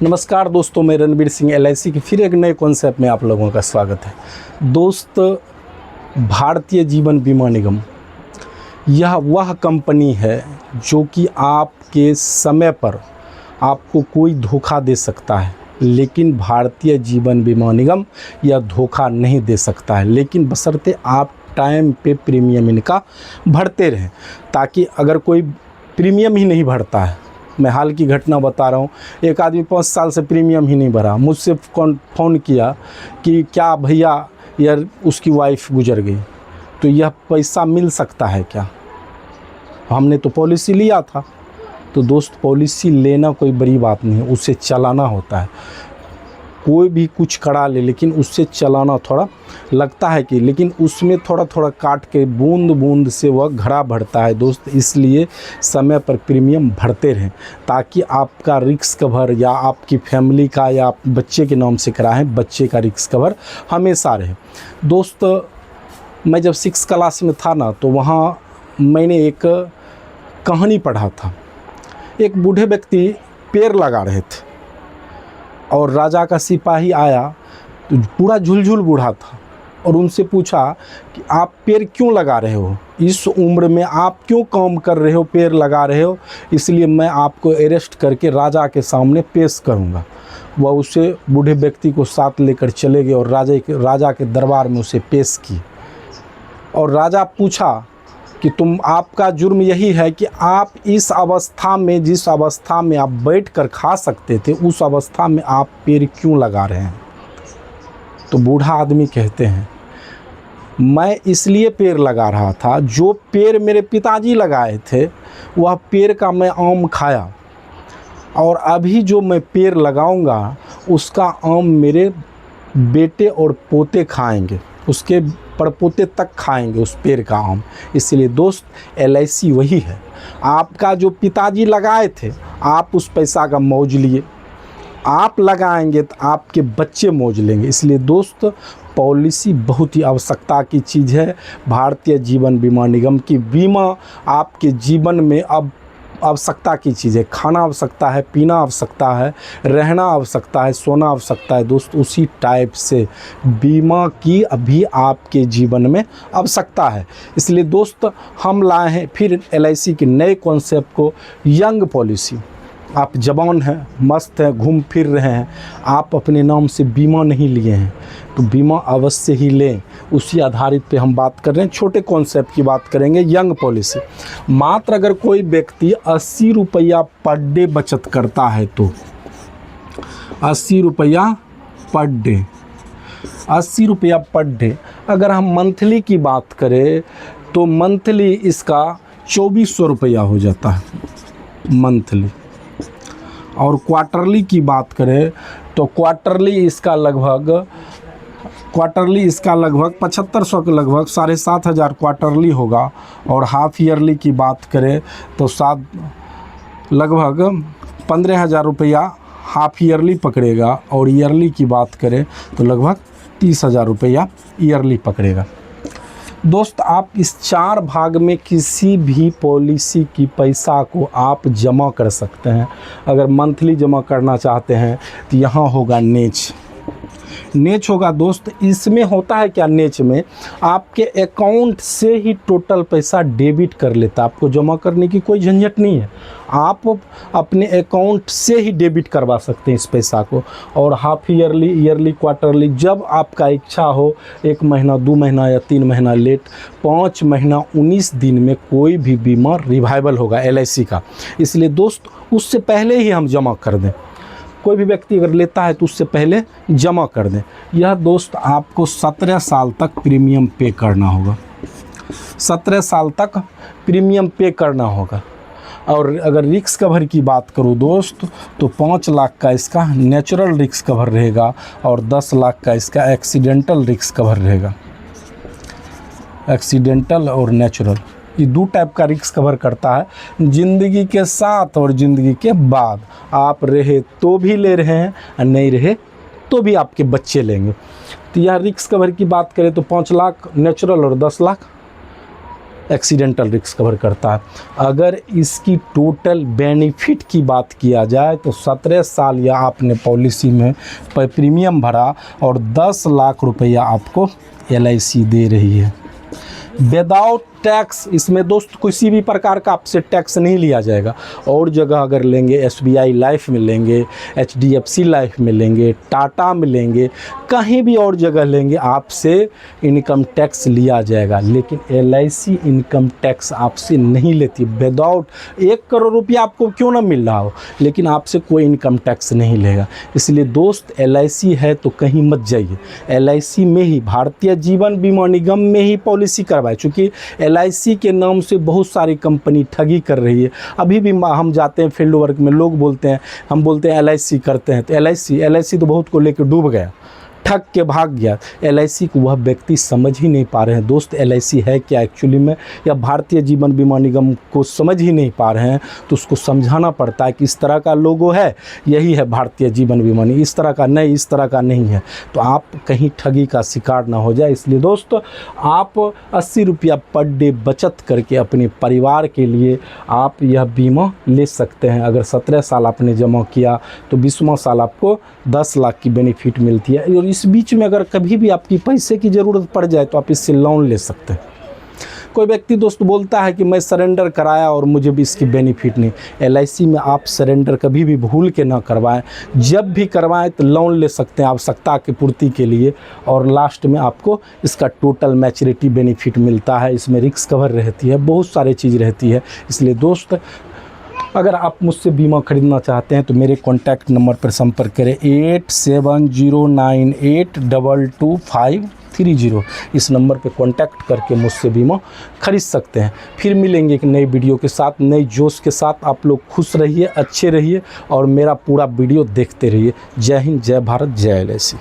नमस्कार दोस्तों, मैं रणबीर सिंह LIC के फिर एक नए कॉन्सेप्ट में आप लोगों का स्वागत है। दोस्त, भारतीय जीवन बीमा निगम यह वह कंपनी है जो कि आपके समय पर आपको कोई धोखा दे सकता है, लेकिन भारतीय जीवन बीमा निगम यह धोखा नहीं दे सकता है, लेकिन बशर्ते आप टाइम पे प्रीमियम इनका भरते रहें। ताकि अगर कोई प्रीमियम ही नहीं भरता है, मैं हाल की घटना बता रहा हूँ, एक आदमी 5 साल से प्रीमियम ही नहीं भरा, मुझसे फ़ोन किया कि क्या भैया यार उसकी वाइफ गुजर गई, तो यह पैसा मिल सकता है क्या? हमने तो पॉलिसी लिया था। तो दोस्त, पॉलिसी लेना कोई बड़ी बात नहीं है, उसे चलाना होता है। कोई भी कुछ करा ले, लेकिन उससे चलाना थोड़ा लगता है कि, लेकिन उसमें थोड़ा थोड़ा काट के बूंद बूंद से वह घड़ा भरता है दोस्त। इसलिए समय पर प्रीमियम भरते रहें ताकि आपका रिस्क कवर या आपकी फैमिली का या आप बच्चे के नाम से कराएं, बच्चे का रिस्क कवर हमेशा रहे। दोस्त, मैं जब 6 क्लास में था ना, तो वहाँ मैंने एक कहानी पढ़ा था। एक बूढ़े व्यक्ति पेड़ लगा रहे थे और राजा का सिपाही आया, तो पूरा झुलझुल बूढ़ा था, और उनसे पूछा कि आप पेड़ क्यों लगा रहे हो, इस उम्र में आप क्यों काम कर रहे हो, पेड़ लगा रहे हो, इसलिए मैं आपको अरेस्ट करके राजा के सामने पेश करूंगा। वह उसे बूढ़े व्यक्ति को साथ लेकर चले गए और राजा के दरबार में उसे पेश किए। और राजा पूछा कि आपका जुर्म यही है कि आप इस अवस्था में, जिस अवस्था में आप बैठकर खा सकते थे, उस अवस्था में आप पेड़ क्यों लगा रहे हैं? तो बूढ़ा आदमी कहते हैं, मैं इसलिए पेड़ लगा रहा था, जो पेड़ मेरे पिताजी लगाए थे वह पेड़ का मैं आम खाया, और अभी जो मैं पेड़ लगाऊंगा उसका आम मेरे बेटे और पोते खाएंगे, उसके परपोते तक खाएंगे उस पेड़ का आम। इसलिए दोस्त, LIC वही है। आपका जो पिताजी लगाए थे, आप उस पैसा का मौज लिए, आप लगाएंगे तो आपके बच्चे मौज लेंगे। इसलिए दोस्त, पॉलिसी बहुत ही आवश्यकता की चीज़ है। भारतीय जीवन बीमा निगम की बीमा आपके जीवन में अब आवश्यकता की चीज़ है। खाना आवश्यकता है, पीना आवश्यकता है, रहना आवश्यकता है, सोना आवश्यकता है। दोस्त, उसी टाइप से बीमा की अभी आपके जीवन में आवश्यकता है। इसलिए दोस्त, हम लाए हैं फिर LIC के नए कॉन्सेप्ट को, यंग पॉलिसी। आप जवान हैं, मस्त हैं, घूम फिर रहे हैं, आप अपने नाम से बीमा नहीं लिए हैं, तो बीमा अवश्य ही लें। उसी आधारित पे हम बात कर रहे हैं, छोटे कॉन्सेप्ट की बात करेंगे। यंग पॉलिसी, मात्र अगर कोई व्यक्ति 80 रुपया पर डे बचत करता है तो 80 रुपया पर डे, 80 रुपया पर डे। अगर हम मंथली की बात करें तो मंथली इसका 2400 रुपया हो जाता है मंथली। और क्वार्टरली की बात करें तो क्वार्टरली इसका लगभग 7500 के लगभग 7500 क्वार्टरली होगा। और हाफ ईयरली की बात करें तो लगभग 15,000 रुपया हाफ ईयरली पकड़ेगा। और ईयरली की बात करें तो लगभग 30,000 रुपया ईयरली पकड़ेगा। दोस्त, आप इस 4 भाग में किसी भी पॉलिसी की पैसा को आप जमा कर सकते हैं। अगर मंथली जमा करना चाहते हैं तो यहाँ होगा नेच होगा। दोस्त, इसमें होता है क्या, नेच में आपके अकाउंट से ही टोटल पैसा डेबिट कर लेता है, आपको जमा करने की कोई झंझट नहीं है। आप अपने अकाउंट से ही डेबिट करवा सकते हैं इस पैसा को। और हाफ ईयरली, ईयरली, क्वार्टरली, जब आपका इच्छा हो, 1 महीना, 2 महीना या 3 महीना लेट, 5 महीना 19 दिन में कोई भी बीमा रिवाइवल होगा LIC का। इसलिए दोस्त, उससे पहले ही हम जमा कर दें। कोई भी व्यक्ति अगर लेता है तो उससे पहले जमा कर दें। यह दोस्त, आपको 17 साल तक प्रीमियम पे करना होगा, 17 साल तक प्रीमियम पे करना होगा। और अगर रिस्क कवर की बात करूं दोस्त, तो 5 लाख का इसका नेचुरल रिस्क कवर रहेगा और 10 लाख का इसका एक्सीडेंटल रिस्क कवर रहेगा। एक्सीडेंटल और नेचुरल, ये 2 टाइप का रिस्क कवर करता है, ज़िंदगी के साथ और ज़िंदगी के बाद। आप रहे तो भी ले रहे हैं और नहीं रहे तो भी आपके बच्चे लेंगे। तो यह रिस्क कवर की बात करें तो 5 लाख नेचुरल और 10 लाख एक्सीडेंटल रिस्क कवर करता है। अगर इसकी टोटल बेनिफिट की बात किया जाए तो 17 साल या आपने पॉलिसी में प्रीमियम भरा और 10 लाख रुपया आपको LIC दे रही है विदाउट टैक्स। इसमें दोस्त किसी भी प्रकार का आपसे टैक्स नहीं लिया जाएगा। और जगह अगर लेंगे SBI लाइफ में लेंगे, HDFC लाइफ में लेंगे, टाटा में लेंगे, कहीं भी और जगह लेंगे आपसे इनकम टैक्स लिया जाएगा, लेकिन LIC इनकम टैक्स आपसे नहीं लेती। विदाउट 1 करोड़ रुपया आपको क्यों ना मिल रहा हो, लेकिन आपसे कोई इनकम टैक्स नहीं लेगा। इसलिए दोस्त LIC है तो कहीं मत जाइए, LIC में ही, भारतीय जीवन बीमा निगम में ही पॉलिसी करवाए। चूँकि LIC के नाम से बहुत सारी कंपनी ठगी कर रही है। अभी भी हम जाते हैं फील्ड वर्क में, लोग बोलते हैं, हम बोलते हैं LIC करते हैं, तो LIC तो बहुत को लेकर डूब गया, ठग के भाग गया। LIC को वह व्यक्ति समझ ही नहीं पा रहे हैं दोस्त LIC है क्या एक्चुअली में, या भारतीय जीवन बीमा निगम को समझ ही नहीं पा रहे हैं। तो उसको समझाना पड़ता है कि इस तरह का लोगो है, यही है भारतीय जीवन बीमा निगम, इस तरह का नहीं, इस तरह का नहीं है, तो आप कहीं ठगी का शिकार ना हो जाए। इसलिए दोस्त आप 80 रुपया पर डे बचत करके अपने परिवार के लिए आप यह बीमा ले सकते हैं। अगर 17 साल आपने जमा किया तो 20वां साल आपको 10 लाख की बेनिफिट मिलती है। और इस बीच में अगर कभी भी आपकी पैसे की ज़रूरत पड़ जाए तो आप इससे लोन ले सकते हैं। कोई व्यक्ति दोस्त बोलता है कि मैं सरेंडर कराया और मुझे भी इसकी बेनिफिट नहीं। LIC में आप सरेंडर कभी भी भूल के ना करवाएं, जब भी करवाएं तो लोन ले सकते हैं आवश्यकता की पूर्ति के लिए, और लास्ट में आपको इसका टोटल मैच्योरिटी बेनिफिट मिलता है। इसमें रिस्क कवर रहती है, बहुत सारी चीज़ रहती है। इसलिए दोस्त अगर आप मुझसे बीमा खरीदना चाहते हैं तो मेरे कॉन्टैक्ट नंबर पर संपर्क करें 8709822530। इस नंबर पे कांटेक्ट करके मुझसे बीमा खरीद सकते हैं। फिर मिलेंगे एक नई वीडियो के साथ, नई जोश के साथ। आप लोग खुश रहिए, अच्छे रहिए और मेरा पूरा वीडियो देखते रहिए। जय हिंद, जय भारत, जय LIC।